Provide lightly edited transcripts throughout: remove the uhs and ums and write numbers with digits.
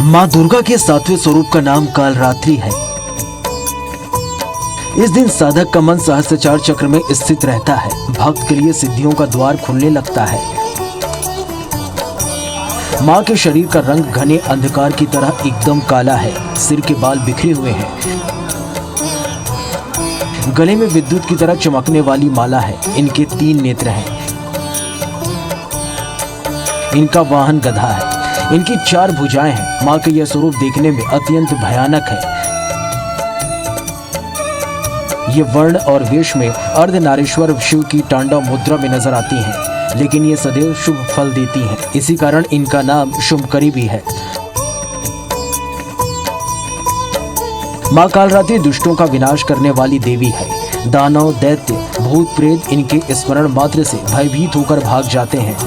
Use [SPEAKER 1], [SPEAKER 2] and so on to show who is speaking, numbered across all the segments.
[SPEAKER 1] माँ दुर्गा के सातवें स्वरूप का नाम कालरात्रि है। इस दिन साधक का मन सहस्त्रार चक्र में स्थित रहता है। भक्त के लिए सिद्धियों का द्वार खुलने लगता है। माँ के शरीर का रंग घने अंधकार की तरह एकदम काला है। सिर के बाल बिखरे हुए हैं। गले में विद्युत की तरह चमकने वाली माला है। इनके 3 नेत्र हैं। इनका वाहन गधा है। इनकी 4 भुजाएं हैं। माँ के यह स्वरूप देखने में अत्यंत भयानक है। ये वर्ण और वेश में अर्धनारीश्वर शिव की तांडव मुद्रा में नजर आती हैं, लेकिन ये सदैव शुभ फल देती हैं। इसी कारण इनका नाम शुभकरी भी है। माँ कालरात्रि दुष्टों का विनाश करने वाली देवी है। दानव, दैत्य, भूत प्रेत इनके स्मरण मात्र से भयभीत होकर भाग जाते हैं।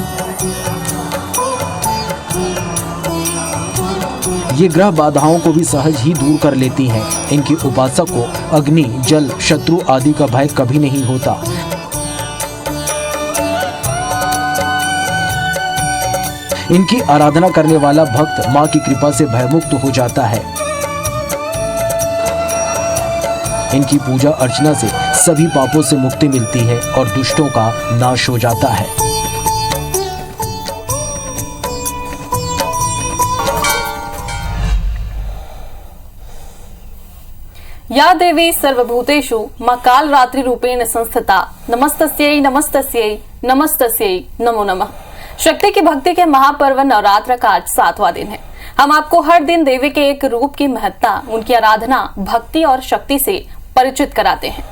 [SPEAKER 1] ये ग्रह बाधाओं को भी सहज ही दूर कर लेती हैं। इनके उपासक को अग्नि, जल, शत्रु आदि का भय कभी नहीं होता। इनकी आराधना करने वाला भक्त माँ की कृपा से भयमुक्त हो जाता है। इनकी पूजा अर्चना से सभी पापों से मुक्ति मिलती है और दुष्टों का नाश हो जाता है।
[SPEAKER 2] या देवी सर्वभूतेषु मां कालरात्रि रूपेण संस्थिता नमस्तस्यै नमस्तस्यै नमस्तस्यै नमो नमः। शक्ति की भक्ति के महापर्व नवरात्र का आज 7वां दिन है। हम आपको हर दिन देवी के एक रूप की महत्ता, उनकी आराधना, भक्ति और शक्ति से परिचित कराते हैं।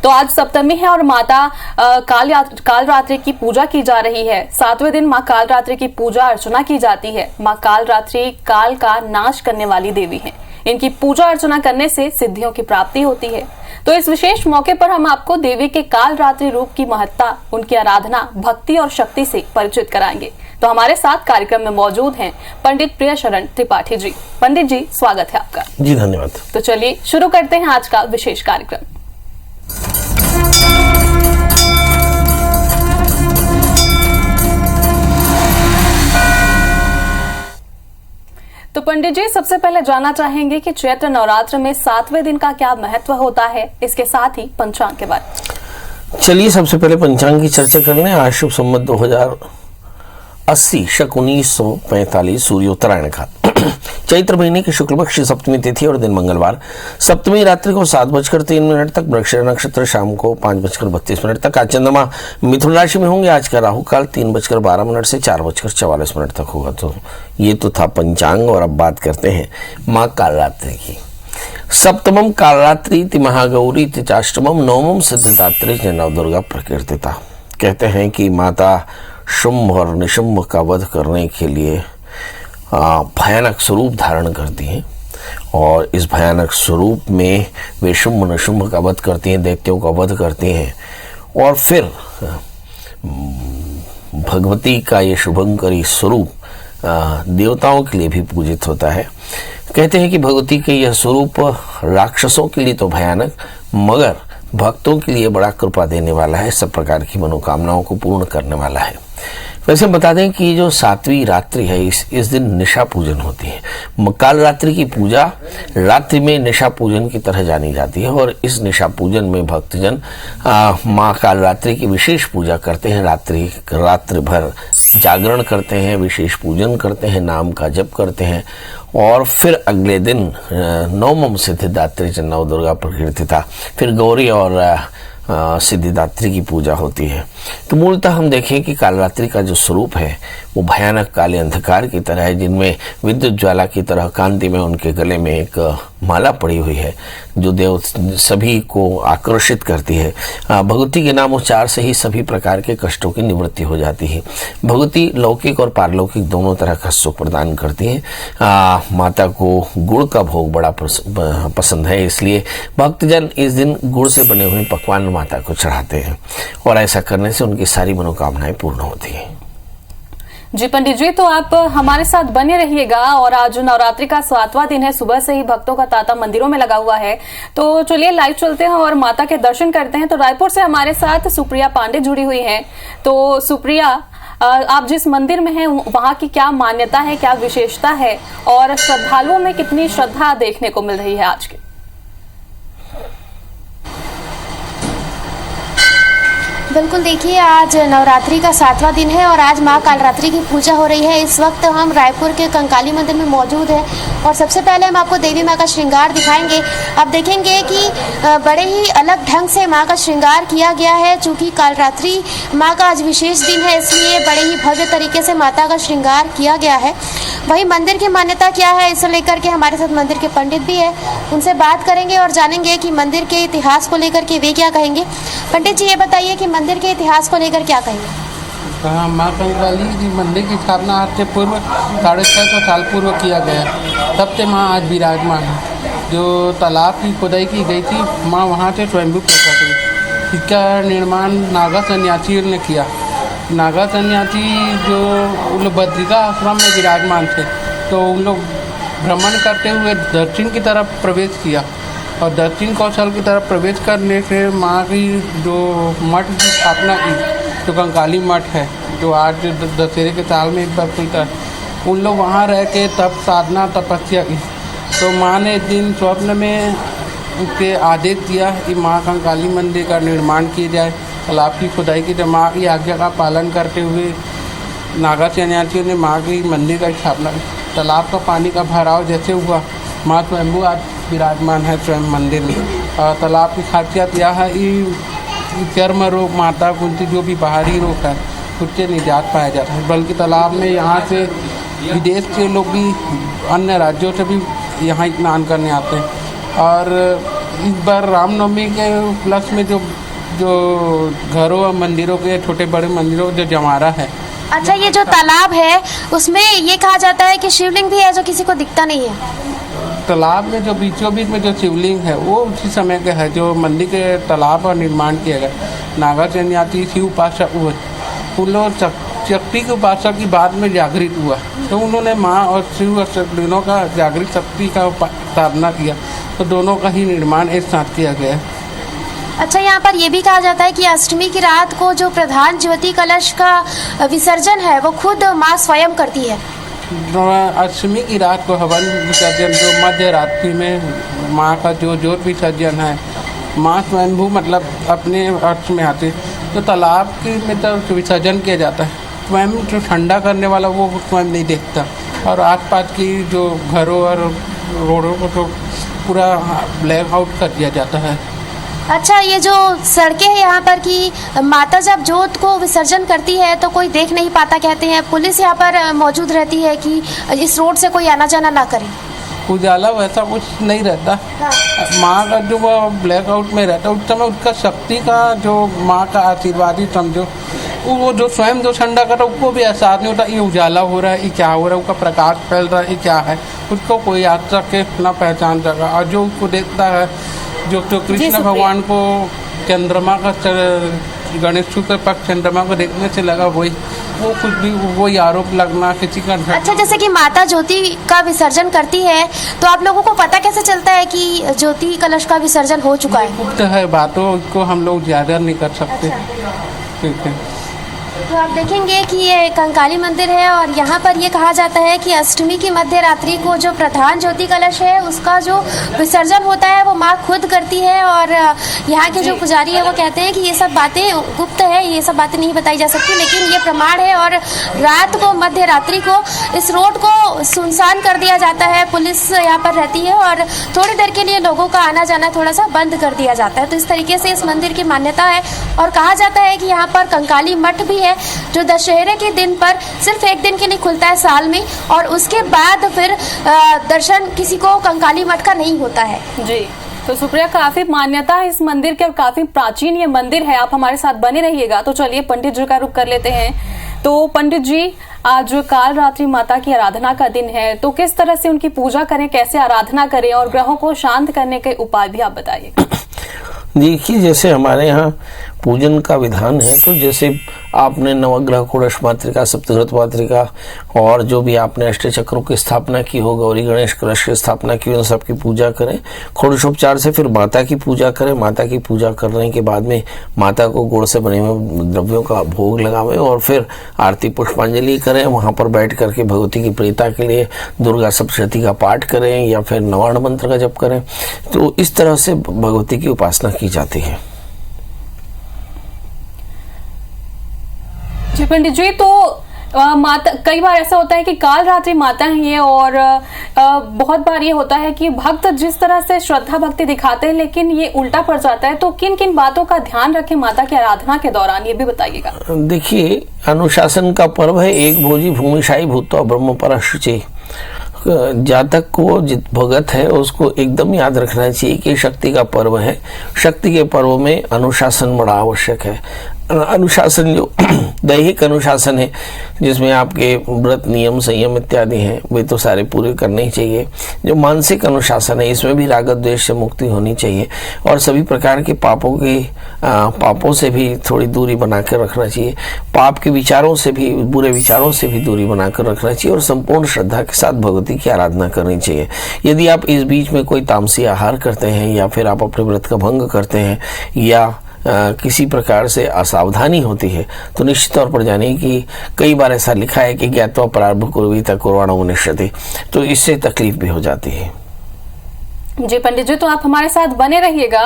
[SPEAKER 2] तो आज सप्तमी है और माता कालरात्रि की पूजा की जा रही है। 7वें दिन मां कालरात्रि की पूजा अर्चना की जाती है। मां कालरात्रि काल का नाश करने वाली देवी है। इनकी पूजा अर्चना करने से सिद्धियों की प्राप्ति होती है। तो इस विशेष मौके पर हम आपको देवी के कालरात्रि रूप की महत्ता, उनकी आराधना, भक्ति और शक्ति से परिचित कराएंगे। तो हमारे साथ कार्यक्रम में मौजूद हैं पंडित प्रियशरण त्रिपाठी जी। पंडित जी, स्वागत है आपका।
[SPEAKER 3] जी धन्यवाद।
[SPEAKER 2] तो चलिए शुरू करते हैं आज का विशेष कार्यक्रम। तो पंडित जी, सबसे पहले जानना चाहेंगे कि चैत्र नवरात्र में 7वें दिन का क्या महत्व होता है, इसके साथ ही पंचांग के बारे।
[SPEAKER 3] चलिए सबसे पहले पंचांग की चर्चा कर लें। आज शुभ संवत 2080 शक 1945 सूर्योत्तरायण का चैत्र महीने की शुक्ल पक्ष सप्तमी तिथि और दिन मंगलवार। सप्तमी रात्रि को 7:03 तक, मृगशिरा नक्षत्र शाम को 5:32 तक। आज चंद्रमा मिथुन राशि में होंगे। आज का राहु काल 3:12 से 4:44 तक होगा। तो ये तो था पंचांग। और अब बात करते हैं माँ कालरात्रि की। सप्तमम कालरात्रि इति महागौरी इति चाष्टमम नवमम सिद्धिदात्री नवदुर्गा प्रकीर्तिता। कहते हैं कि माता शुंभ और निशुंभ का वध करने के लिए भयानक स्वरूप धारण करती हैं और इस भयानक स्वरूप में वे शुंभ निशुंभ का वध करती हैं, दैत्यों का वध करती हैं और फिर भगवती का ये शुभंकरी स्वरूप देवताओं के लिए भी पूजित होता है। कहते हैं कि भगवती का यह स्वरूप राक्षसों के लिए तो भयानक, मगर भक्तों के लिए बड़ा कृपा देने वाला है, सब प्रकार की मनोकामनाओं को पूर्ण करने वाला है। वैसे बता दें कि जो 7वीं रात्रि है, इस दिन निशा पूजन होती है। कालरात्रि की पूजा रात्रि में निशा पूजन की तरह जानी जाती है और इस निशा पूजन में भक्तजन माँ कालरात्रि की विशेष पूजा करते हैं। रात्रि भर जागरण करते हैं, विशेष पूजन करते हैं, नाम का जप करते हैं और फिर अगले दिन नवमम सिद्धिदात्री च नवदुर्गा प्रकीर्तिता, फिर गौरी और सिद्धिदात्री की पूजा होती है। तो मूलतः हम देखें कि कालरात्रि का जो स्वरूप है वो भयानक काले अंधकार की तरह है, जिनमें विद्युत ज्वाला की तरह कांति में उनके गले में एक माला पड़ी हुई है जो देव सभी को आकर्षित करती है। भगवती के नाम उच्चार से ही सभी प्रकार के कष्टों की निवृत्ति हो जाती है। भगवती लौकिक और पारलौकिक दोनों तरह का सुख प्रदान करती है। माता को गुड़ का भोग बड़ा पसंद है, इसलिए भक्तजन इस दिन गुड़ से बने हुए पकवान माता को चढ़ाते हैं और ऐसा करने से उनकी सारी मनोकामनाएं पूर्ण होती हैं।
[SPEAKER 2] जी पंडित जी, तो आप हमारे साथ बने रहिएगा। और आज नवरात्रि का 7वां दिन है। सुबह से ही भक्तों का तांता मंदिरों में लगा हुआ है। तो चलिए लाइव चलते हैं और माता के दर्शन करते हैं। तो रायपुर से हमारे साथ सुप्रिया पांडे जुड़ी हुई हैं। तो सुप्रिया, आप जिस मंदिर में हैं वहाँ की क्या मान्यता है, क्या विशेषता है और श्रद्धालुओं में कितनी श्रद्धा देखने को मिल रही है आज के?
[SPEAKER 4] बिल्कुल, देखिए आज नवरात्रि का 7वां दिन है और आज माँ कालरात्रि की पूजा हो रही है। इस वक्त हम रायपुर के कंकाली मंदिर में मौजूद हैं और सबसे पहले हम आपको देवी माँ का श्रृंगार दिखाएंगे। आप देखेंगे कि बड़े ही अलग ढंग से माँ का श्रृंगार किया गया है। चूँकि कालरात्रि माँ का आज विशेष दिन है, इसलिए बड़े ही भव्य तरीके से माता का श्रृंगार किया गया है। वही मंदिर की मान्यता क्या है, इसे लेकर के हमारे साथ मंदिर के पंडित भी है, उनसे बात करेंगे और जानेंगे कि मंदिर के इतिहास को लेकर के वे क्या कहेंगे। पंडित जी, ये बताइए कि मंदिर के इतिहास को लेकर क्या कहेंगे?
[SPEAKER 5] माँ कंकाली जी मंदिर की स्थापना आज से पूर्व 650 साल पूर्व किया गया, तब से माँ आज विराजमान है। जो तालाब की खुदाई की गई थी, माँ वहाँ से स्वयंभू प्रकट हुई। इसका निर्माण नागा सन्यासी ने किया। नागा सन्यासी जो उन लोग बद्रिका आश्रम में विराजमान थे, तो उन लोग भ्रमण करते हुए दक्षिण की तरफ प्रवेश किया और दक्षिण कौशल की तरफ प्रवेश करने से माँ की जो मठ की स्थापना की, जो कंकाली मठ है, जो आज दशहरे के साल में एक बार खुलता है, उन लोग वहाँ रह के तप साधना तपस्या की। तो माँ ने एक दिन स्वप्न में उसके आदेश दिया कि माँ कंकाली मंदिर का निर्माण किया जाए, तालाब की खुदाई की। तो माँ की आज्ञा का पालन करते हुए नागा सन्यासियों ने माँ की मंदिर का स्थापना की। तालाब का पानी का भराव जैसे हुआ, माँ स्वयंभू आज विराजमान है स्वयं मंदिर में। और तालाब की खासियत यह है कि चर्म रोग, माता कुंती, जो भी बाहरी रोग है उससे निजात पाया जाता है। बल्कि तालाब में यहाँ से विदेश के लोग भी, अन्य राज्यों से भी यहाँ स्नान करने आते हैं। और इस बार रामनवमी के उपलक्ष्य में जो घरों और मंदिरों के, छोटे बड़े मंदिरों जो जमारा है।
[SPEAKER 4] अच्छा, ये जो तालाब है उसमें ये कहा जाता है कि शिवलिंग भी है जो किसी को दिखता नहीं है।
[SPEAKER 5] तालाब में जो बीचों बीच में जो शिवलिंग है वो उसी समय का है, जो मंदिर के तालाब पर निर्माण किया गया। नागा सन्यासी शिव उपासक हुए, उन लोग शक्ति के उपासक की बाद में जागृत हुआ, तो उन्होंने माँ और शिव दोनों का जागृत शक्ति का स्थापना किया, तो दोनों का ही निर्माण एक साथ किया गया है।
[SPEAKER 4] अच्छा, यहाँ पर यह भी कहा जाता है कि अष्टमी की रात को जो प्रधान ज्योति कलश का विसर्जन है वो खुद माँ स्वयं करती है।
[SPEAKER 5] अष्टमी की रात को हवन विसर्जन, जो मध्य रात्रि में माँ का जो ज्योत विसर्जन है, माँ स्वयंभू मतलब अपने अर्थ में आते, तो तालाब के में तो विसर्जन किया जाता है। स्वयं जो ठंडा करने वाला वो स्वयं नहीं देखता, और आसपास की जो घरों और रोडों को तो पूरा ब्लैक आउट कर दिया जाता है।
[SPEAKER 4] अच्छा, ये जो सड़कें हैं यहाँ पर की माता जब जोत को विसर्जन करती है तो कोई देख नहीं पाता, कहते हैं पुलिस यहाँ पर मौजूद रहती है कि इस रोड से कोई आना जाना ना करे।
[SPEAKER 5] उजाला वैसा कुछ नहीं रहता।
[SPEAKER 4] हाँ।
[SPEAKER 5] माँ का जो वो ब्लैक आउट में रहता है उस समय उसका शक्ति का जो माँ का आशीर्वाद ही समझो, वो जो स्वयं जो ठंडा कर रहा है उसको भी एहसास नहीं होता ये उजाला हो रहा है, ये क्या हो रहा है, उसका प्रकाश फैल रहा है, ये क्या है, उसको कोई आज तक के ना पहचान सका। और जो उसको देखता है, जो कृष्ण भगवान को चंद्रमा का, गणेश के पक्ष चंद्रमा को देखने से लगा, वो कुछ भी वही आरोप लगना किसी का।
[SPEAKER 4] अच्छा, जैसे कि माता ज्योति का विसर्जन करती है तो आप लोगों को पता कैसे चलता है कि ज्योति कलश का विसर्जन हो चुका है?
[SPEAKER 5] गुप्त है बातों को हम लोग ज्यादा नहीं कर सकते। ठीक है।
[SPEAKER 4] तो आप देखेंगे कि ये कंकाली मंदिर है और यहाँ पर ये कहा जाता है कि अष्टमी की मध्य रात्रि को जो प्रधान ज्योति कलश है उसका जो विसर्जन होता है वो माँ खुद करती है। और यहाँ के जो पुजारी है वो कहते हैं कि ये सब बातें गुप्त है, ये सब बातें नहीं बताई जा सकती, लेकिन ये प्रमाण है। और रात को मध्य रात्रि को इस रोड को सुनसान कर दिया जाता है, पुलिस यहाँ पर रहती है और थोड़ी देर के लिए लोगों का आना जाना थोड़ा सा बंद कर दिया जाता है। तो इस तरीके से इस मंदिर की मान्यता है। और कहा जाता है कि यहाँ पर कंकाली मठ भी है जो दशहरे के दिन पर सिर्फ एक दिन के लिए खुलता है साल में, और उसके बाद फिर दर्शन किसी को कंकाली मठ का नहीं होता है।
[SPEAKER 2] जी, तो सुप्रिया, काफी मान्यता है इस मंदिर की और काफी प्राचीन ये मंदिर है। आप हमारे साथ बने रहिएगा। तो चलिए पंडित जी का रुख कर लेते हैं। तो पंडित जी, आज कालरात्रि माता की आराधना का दिन है, तो किस तरह से उनकी पूजा करें, कैसे आराधना करें और ग्रहों को शांत करने के उपाय भी आप बताइए।
[SPEAKER 3] देखिए, जैसे हमारे यहाँ पूजन का विधान है, तो जैसे आपने नवग्रह कोडश मातृका, सप्तघृत मातृका और जो भी आपने अष्टचक्रों की स्थापना की हो, गौरी गणेश कलश की स्थापना की, उन सबकी पूजा करें। षोडशोपचार से फिर माता की पूजा करें। माता की पूजा करने के बाद में माता को गुड़ से बने हुए द्रव्यों का भोग लगावें और फिर आरती पुष्पांजलि करें। वहाँ पर बैठ करके भगवती की प्रीता के लिए दुर्गा सप्तशती का पाठ करें या फिर नवार्ण मंत्र का जप करें। तो इस तरह से भगवती की उपासना की जाती है।
[SPEAKER 2] जी पंडित जी, तो माता, कई बार ऐसा होता है कि काल रात्रि माता है ये, और बहुत बार ये होता है कि भक्त जिस तरह से श्रद्धा भक्ति दिखाते हैं लेकिन ये उल्टा पड़ जाता है, तो किन किन बातों का ध्यान रखें माता की आराधना के दौरान, ये भी बताइएगा।
[SPEAKER 3] देखिए, अनुशासन का पर्व है। एक भोजी भूमिशाई भूतो ब्रह्म परशुचि। जातक को जित भगत है उसको एकदम याद रखना चाहिए कि शक्ति का पर्व है। शक्ति के पर्व में अनुशासन बड़ा आवश्यक है। अनुशासन जो दैहिक अनुशासन है, जिसमें आपके व्रत नियम संयम इत्यादि हैं, वे तो सारे पूरे करने ही चाहिए। जो मानसिक अनुशासन है, इसमें भी राग द्वेष से मुक्ति होनी चाहिए और सभी प्रकार के पापों से भी थोड़ी दूरी बनाकर रखना चाहिए। पाप के विचारों से भी, बुरे विचारों से भी दूरी बनाकर रखना चाहिए और संपूर्ण श्रद्धा के साथ भगवती की आराधना करनी चाहिए। यदि आप इस बीच में कोई तामसी आहार करते हैं या फिर आप अपने व्रत का भंग करते हैं या किसी प्रकार से असावधानी होती है, तो निश्चित तौर पर जानिए कि कई बार ऐसा लिखा है कि ज्ञात्वा प्रारब्ध कुर्वीत कुर्वाणो मुनिष्यति, तो इससे तकलीफ भी हो जाती है।
[SPEAKER 2] जी पंडित जी, तो आप हमारे साथ बने रहिएगा।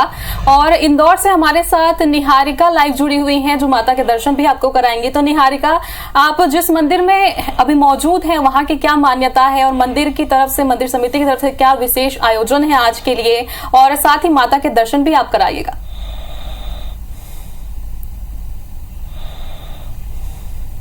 [SPEAKER 2] और इंदौर से हमारे साथ निहारिका लाइव जुड़ी हुई हैं, जो माता के दर्शन भी आपको कराएंगे। तो निहारिका, आप जिस मंदिर में अभी मौजूद हैं वहां की क्या मान्यता है और मंदिर की तरफ से, मंदिर समिति की तरफ से क्या विशेष आयोजन है आज के लिए, और साथ ही माता के दर्शन भी आप कराइएगा।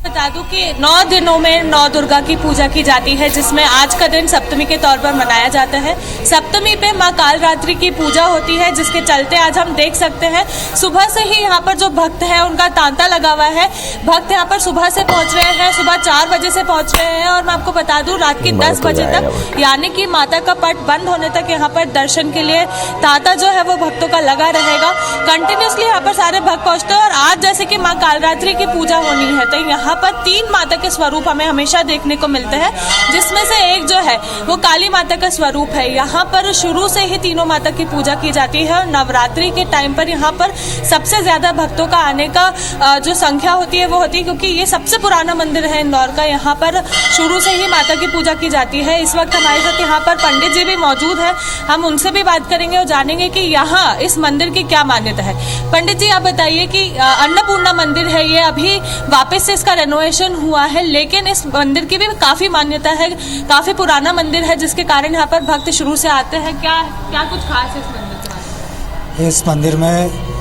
[SPEAKER 6] बता दूं कि 9 दिनों में 9 दुर्गा की पूजा की जाती है, जिसमें आज का दिन सप्तमी के तौर पर मनाया जाता है। सप्तमी पे माँ कालरात्रि की पूजा होती है, जिसके चलते आज हम देख सकते हैं सुबह से ही यहाँ पर जो भक्त हैं उनका तांता लगा हुआ है। भक्त यहाँ पर सुबह से पहुँच रहे हैं, सुबह 4 बजे से पहुँच रहे हैं और मैं आपको बता दूं रात के 10 बजे तक, यानी कि माता का पट बंद होने तक यहाँ पर दर्शन के लिए तांता जो है वो भक्तों का लगा रहेगा। कंटिन्यूसली यहाँ पर सारे भक्त पहुँचते हैं और आज जैसे कि माँ कालरात्रि की पूजा होनी है, तो यहाँ पर 3 माता के स्वरूप हमें हमेशा देखने को मिलते हैं, जिसमें से एक जो है वो काली माता का स्वरूप है। यहाँ पर शुरू से ही तीनों माता की पूजा की जाती है और नवरात्रि के टाइम पर यहाँ पर सबसे ज्यादा भक्तों का आने का जो संख्या होती है वो होती है, क्योंकि ये सबसे पुराना मंदिर है इंदौर का। यहाँ पर शुरू से ही माता की पूजा की जाती है। इस वक्त हमारे साथ यहाँ पर पंडित जी भी मौजूद है, हम उनसे भी बात करेंगे और जानेंगे कि यहाँ इस मंदिर की क्या मान्यता है। पंडित जी, आप बताइए कि अन्नपूर्णा मंदिर है ये, अभी वापस से इसका रेनोवेशन हुआ है, लेकिन इस मंदिर की भी काफी मान्यता है, काफी पुराना मंदिर है, जिसके कारण यहाँ पर भक्त शुरू से आते हैं। क्या कुछ खास है इस मंदिर में?
[SPEAKER 7] इस मंदिर में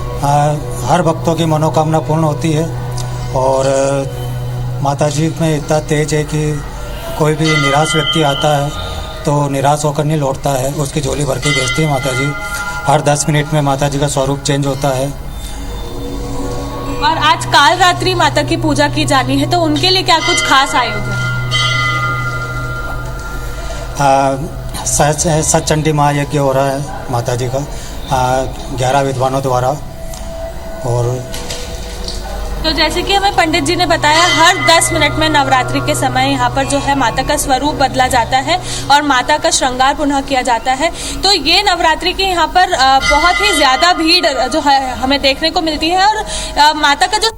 [SPEAKER 7] हर भक्तों की मनोकामना पूर्ण होती है और माता जी में इतना तेज है कि कोई भी निराश व्यक्ति आता है तो निराश होकर नहीं लौटता है, उसकी झोली भर के भेजती है माता जी। हर 10 मिनट में माता जी का स्वरूप चेंज होता है।
[SPEAKER 6] और आज कालरात्रि माता की पूजा की जानी है, तो उनके लिए क्या कुछ खास आयोजन?
[SPEAKER 7] सचंडी महायज्ञ हो रहा है माता जी का 11 विद्वानों द्वारा। और
[SPEAKER 6] तो जैसे कि हमें पंडित जी ने बताया, हर 10 मिनट में नवरात्रि के समय यहाँ पर जो है माता का स्वरूप बदला जाता है और माता का श्रृंगार पुनः किया जाता है। तो ये नवरात्रि की यहाँ पर बहुत ही ज्यादा भीड़ जो है हमें देखने को मिलती है और माता का जो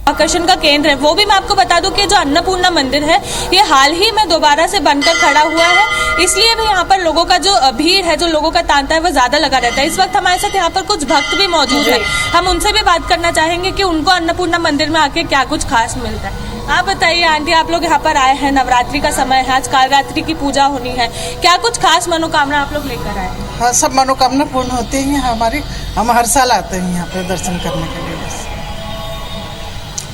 [SPEAKER 6] आकर्षण का केंद्र है वो भी मैं आपको बता दूं कि जो अन्नपूर्णा मंदिर है ये हाल ही में दोबारा से बनकर खड़ा हुआ है, इसलिए भी यहाँ पर लोगों का जो भीड़ है, जो लोगों का तांता है वो ज्यादा लगा रहता है। इस वक्त हमारे साथ यहाँ पर कुछ भक्त भी मौजूद है, हम उनसे भी बात करना चाहेंगे कि उनको अन्नपूर्णा मंदिर में आके क्या कुछ खास मिलता है। आप बताइए आंटी, आप लोग यहाँ पर आए हैं, नवरात्रि का समय है, आज कालरात्रि की पूजा होनी है, क्या कुछ खास मनोकामना आप लोग लेकर आए?
[SPEAKER 8] हाँ, सब मनोकामना पूर्ण होती है हमारी। हम हर साल आते हैं यहाँ पे दर्शन करने के लिए।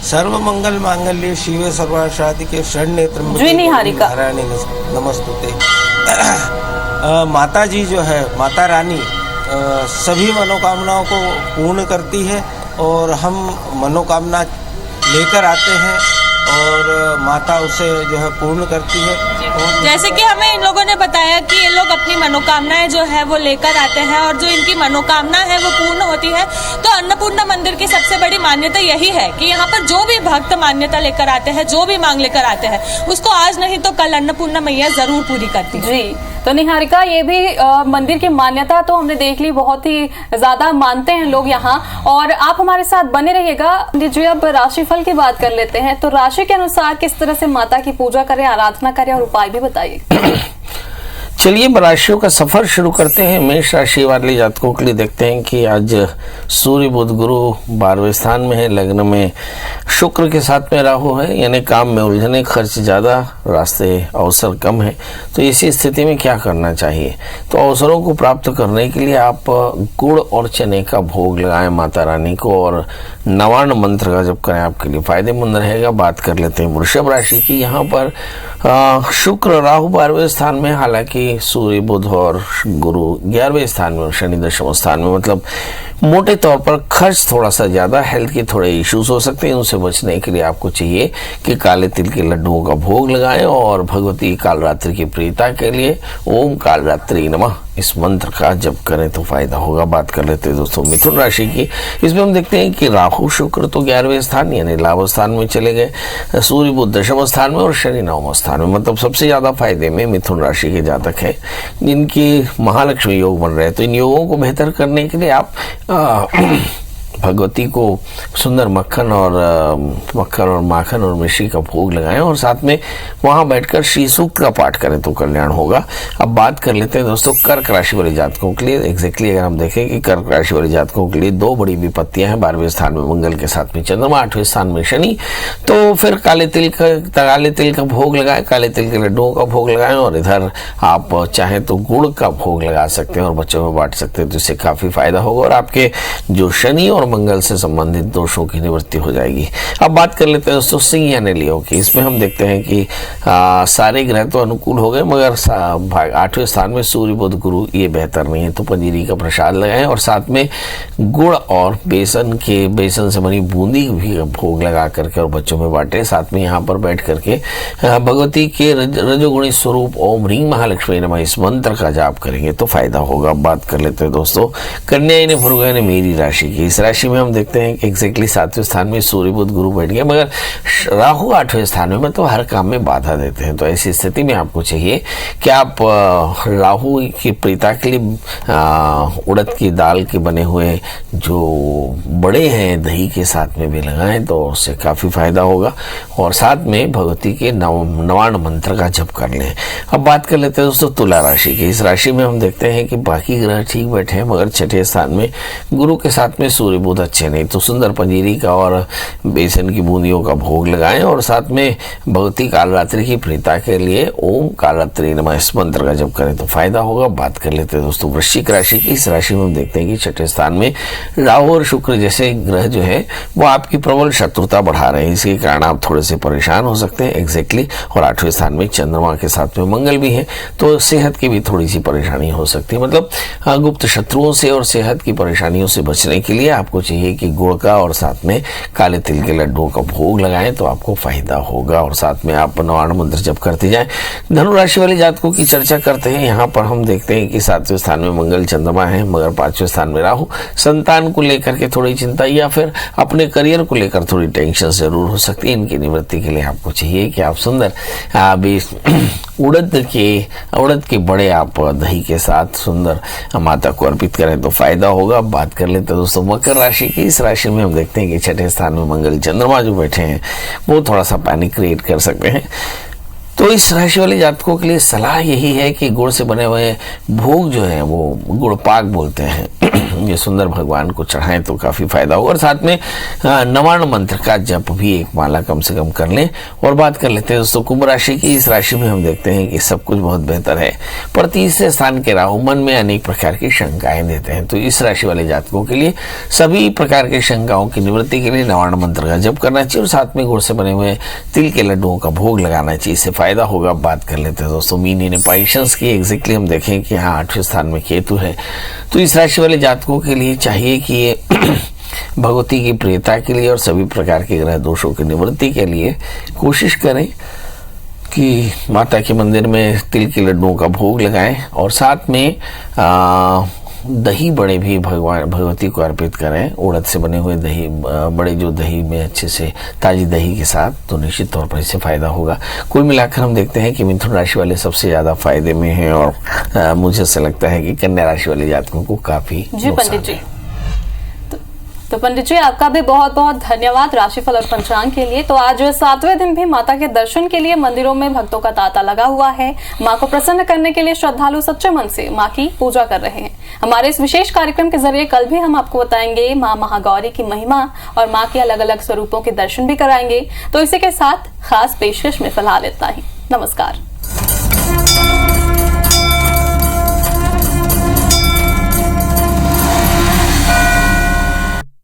[SPEAKER 9] सर्व मंगल मांगल्ये शिवे सर्वार्थसाधिके शरण्ये त्र्यंबके नारायणे नमस्तुते। माता जी जो है, माता रानी सभी मनोकामनाओं को पूर्ण करती है और हम मनोकामना लेकर आते हैं और माता उसे जो है पूर्ण करती है।
[SPEAKER 6] जैसे कि हमें इन लोगों ने बताया कि ये लोग अपनी मनोकामनाएं जो है वो लेकर आते हैं और जो इनकी मनोकामना है वो पूर्ण होती है। तो अन्नपूर्णा मंदिर की सबसे बड़ी मान्यता यही है कि यहाँ पर जो भी भक्त मान्यता लेकर आते हैं, जो भी मांग लेकर आते हैं, उसको आज नहीं तो कल अन्नपूर्णा मैया जरूर पूरी करती है।
[SPEAKER 2] जी, तो निहारिका, ये भी मंदिर की मान्यता तो हमने देख ली, बहुत ही ज्यादा मानते हैं लोग यहाँ। और आप हमारे साथ बने रहिएगा। जी, अब राशिफल की बात कर लेते हैं, तो राशि के अनुसार किस तरह से माता की पूजा करें, आराधना करें और उपाय भी बताइए।
[SPEAKER 3] चलिए राशियों का सफर शुरू करते हैं। मेष राशि वाले जातकों के लिए देखते हैं कि आज सूर्य बुध गुरु 12वें स्थान में है, लग्न में शुक्र के साथ में राहु है, यानी काम में उलझने, खर्च ज्यादा, रास्ते अवसर कम है। तो इसी स्थिति में क्या करना चाहिए? तो अवसरों को प्राप्त करने के लिए आप गुड़ और चने का भोग लगाएं माता रानी को, और नवार्ण मंत्र का जप करें, आपके लिए फायदेमंद रहेगा। बात कर लेते हैं वृषभ राशि की। यहाँ पर शुक्र राहु 12वें स्थान में, हालांकि सूर्य बुध और गुरु 11वें स्थान में, शनि 10वें स्थान में। मतलब मोटे तौर पर खर्च थोड़ा सा ज्यादा, हेल्थ के थोड़े इश्यूज हो सकते हैं। उनसे बचने के लिए आपको चाहिए कि काले तिल के लड्डुओं का भोग लगाएं और भगवती कालरात्रि की प्रीता के लिए ओम कालरात्रि नमः इस मंत्र का जप करें तो फायदा होगा। बात कर लेते हैं दोस्तों मिथुन राशि की। इसमें हम देखते हैं कि राहु शुक्र तो 11वें स्थान यानी लाभ स्थान में चले गए, सूर्य बुध 10वें स्थान में और शनि 9वें स्थान में। मतलब सबसे ज्यादा फायदे में मिथुन राशि के जातक हैं जिनकी महालक्ष्मी योग बन रहे हैं। तो इन योगों को बेहतर करने के लिए आप भगवती को सुंदर मक्खन और माखन और मिश्री का भोग लगाएं और साथ में वहां बैठकर श्री सूक्त का पाठ करें तो कल्याण होगा। अब बात कर लेते हैं दोस्तों कर्क राशि वाले जातकों के लिए। एग्जैक्टली अगर हम देखें कि कर्क राशि वाले जातकों के लिए दो बड़ी विपत्तियां हैं, 12वें स्थान में मंगल के साथ में चंद्रमा, 8वें स्थान में शनि। तो फिर काले तिल का भोग लगाएं, काले तिल के लड्डुओं का भोग लगाएं, और इधर आप चाहें तो गुड़ का भोग लगा सकते हैं और बच्चों में बांट सकते हैं, तो इससे काफी फायदा होगा और आपके जो शनि और मंगल से संबंधित दोषों की निवृत्ति हो जाएगी। अब बात कर लेते हैं दोस्तों सिंह यानी लियो की। इसमें हम देखते हैं कि सारे ग्रह तो अनुकूल हो गए, मगर 8वें स्थान में सूर्य बुध गुरु ये बेहतर नहीं है। तो पंजीरी का प्रसाद लगाएं और साथ में गुड़ और बेसन से बनी बूंदी भी भोग लगा करके और बच्चों में बांटे। साथ में यहाँ पर बैठ करके भगवती के रजोगुणी स्वरूप ओम ह्रीं महालक्ष्मी नमः इस मंत्र का जाप करेंगे तो फायदा होगा। बात कर लेते हैं दोस्तों कन्या यानी भृगु यानी मेरी राशि की। इस राशि में हम देखते हैं कि एग्जैक्टली 7वें स्थान में सूर्य बुध गुरु बैठ गए, मगर राहु 8वें स्थान में, तो हर काम में बाधा देते हैं। तो ऐसी स्थिति में आपको चाहिए कि आप राहु की प्रीता के लिए उड़द की दाल के बने हुए जो बड़े हैं दही के साथ में भी लगाएं तो उससे काफी फायदा होगा, और साथ में भगवती के नवार्ण मंत्र का जप कर लें। अब बात कर लेते हैं दोस्तों तुला राशि की। इस राशि में हम देखते हैं कि बाकी ग्रह ठीक बैठे हैं, मगर 6ठे स्थान में गुरु के साथ में सूर्य बुध अच्छे नहीं। तो सुंदर पंजीरी का और बेसन की बूंदियों का भोग लगाएं और साथ में भगवती कालरात्रि की प्रीता के लिए ओम कालरात्रि नमः इस मंत्र का जप करें तो फायदा होगा। बात कर लेते हैं दोस्तों वृश्चिक राशि की। इस राशि में हम देखते हैं कि 6ठे स्थान में राहु और शुक्र जैसे ग्रह जो है वो आपकी प्रबल शत्रुता बढ़ा रहे हैं, इसके कारण आप थोड़े से परेशान हो सकते हैं। एग्जैक्टली और 8वें स्थान में चंद्रमा के साथ में मंगल भी है, तो सेहत की भी थोड़ी सी परेशानी हो सकती है। मतलब गुप्त शत्रुओं से और सेहत की परेशानियों से बचने के लिए आपको चाहिए कि गुड़ का और साथ में काले तिल के लड्डुओं का भोग लगाएं तो आपको फायदा होगा, और साथ में आप नवार्ण मंत्र जप करते जाएं। धनु राशि वाले जातकों की चर्चा करते हैं। यहाँ पर हम देखते हैं कि 7वें स्थान में मंगल चंद्रमा है, मगर 5वें स्थान में राहु। संतान को लेकर के थोड़ी चिंता या फिर अपने करियर को लेकर थोड़ी टेंशन जरूर हो सकती है। इनकी निवृत्ति के लिए आपको चाहिए कि आप सुंदर उड़द के बड़े आप दही के साथ सुंदर माता को अर्पित करें तो फायदा होगा। बात कर लेते हैं दोस्तों मकर राशि की। इस राशि में हम देखते हैं कि 6ठे स्थान में मंगल चंद्रमा जो बैठे हैं वो थोड़ा सा पैनिक क्रिएट कर सकते हैं। तो इस राशि वाले जातकों के लिए सलाह यही है कि गुड़ से बने हुए भोग जो है वो गुड़ पाक बोलते हैं ये सुंदर भगवान को चढ़ाएं तो काफी फायदा होगा, और साथ में नवार्ण मंत्र का जप भी एक माला कम से कम कर लें। और बात कर लेते हैं दोस्तों कुंभ राशि की। इस राशि में हम देखते हैं कि सब कुछ बहुत बेहतर है, पर 30वें स्थान के राहु मन में अनेक प्रकार की शंकाएं देते हैं। तो इस राशि वाले जातकों के लिए सभी प्रकार की शंकाओं की निवृत्ति के लिए नवार्ण मंत्र का जप करना चाहिए और साथ में गुड़ से बने हुए तिल के लड्डुओं का भोग लगाना चाहिए, इससे फायदा होगा। बात कर लेते हैं दोस्तों मीन यानी पाइशंस की। एग्जैक्टली हम देखें कि यहाँ 8वें स्थान में केतु है, तो इस राशि वाले जातकों के लिए चाहिए कि ये भगवती की प्रियता के लिए और सभी प्रकार के ग्रह दोषों की निवृत्ति के लिए कोशिश करें कि माता के मंदिर में तिल के लड्डुओं का भोग लगाएं और साथ में दही बड़े भी भगवती को अर्पित करें। उड़द से बने हुए दही बड़े जो दही में अच्छे से ताजी दही के साथ, तो निश्चित तौर पर इससे फायदा होगा। कुल मिलाकर हम देखते हैं कि मिथुन राशि वाले सबसे ज्यादा फायदे में हैं और मुझे ऐसा लगता है कि कन्या राशि वाले जातकों को काफी
[SPEAKER 2] जी पंडित जी। तो पंडित जी आपका भी बहुत बहुत धन्यवाद राशिफल और पंचांग के लिए। तो आज 7वें दिन भी माता के दर्शन के लिए मंदिरों में भक्तों का तांता लगा हुआ है। मां को प्रसन्न करने के लिए श्रद्धालु सच्चे मन से मां की पूजा कर रहे हैं। हमारे इस विशेष कार्यक्रम के जरिए कल भी हम आपको बताएंगे मां महागौरी की महिमा और मां के अलग अलग स्वरूपों के दर्शन भी कराएंगे। तो इसी के साथ खास पेशकश में फिलहाल इतना ही। नमस्कार।